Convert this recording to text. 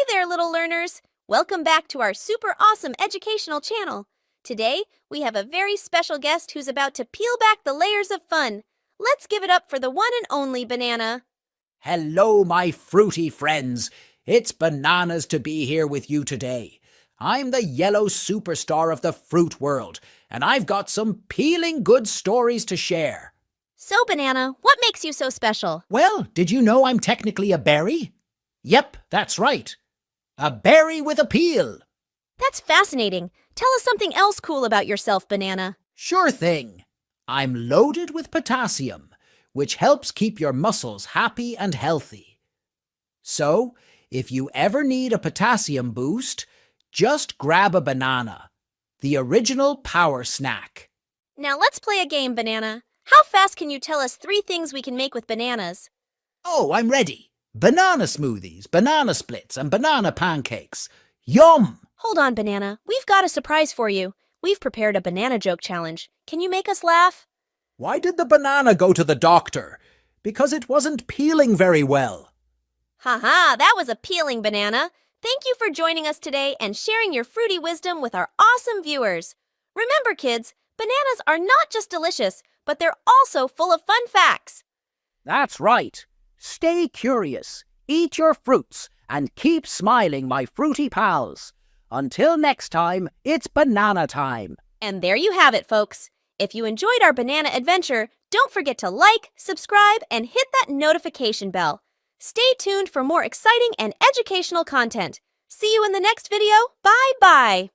there, little learners! Welcome back to our super awesome educational channel. Today, we have a very special guest who's about to peel back the layers of fun. Let's give it up for the one and only Banana. Hello, my fruity friends. It's bananas to be here with you today. I'm the yellow superstar of the fruit world, and I've got some peeling good stories to share. So, Banana, what makes you so special? Well, did you know I'm technically a berry? Yep, that's right. A berry with a peel. That's fascinating. Tell us something else cool about yourself, Banana. Sure thing. I'm loaded with potassium, which helps keep your muscles happy and healthy. So, if you ever need a potassium boost, just grab a banana, the original power snack. Now let's play a game, Banana. How fast can you tell us 3 things we can make with bananas? Oh, I'm ready. Banana smoothies, banana splits, and banana pancakes. Yum! Hold on, Banana. We've got a surprise for you. We've prepared a banana joke challenge. Can you make us laugh? Why did the banana go to the doctor? Because it wasn't peeling very well. Haha, that was a peeling, Banana. Thank you for joining us today and sharing your fruity wisdom with our awesome viewers. Remember, kids, bananas are not just delicious, but they're also full of fun facts. That's right. Stay curious, eat your fruits, and keep smiling, my fruity pals. Until next time, it's banana time. And there you have it, folks. If you enjoyed our banana adventure, don't forget to like, subscribe, and hit that notification bell. Stay tuned for more exciting and educational content. See you in the next video. Bye-bye.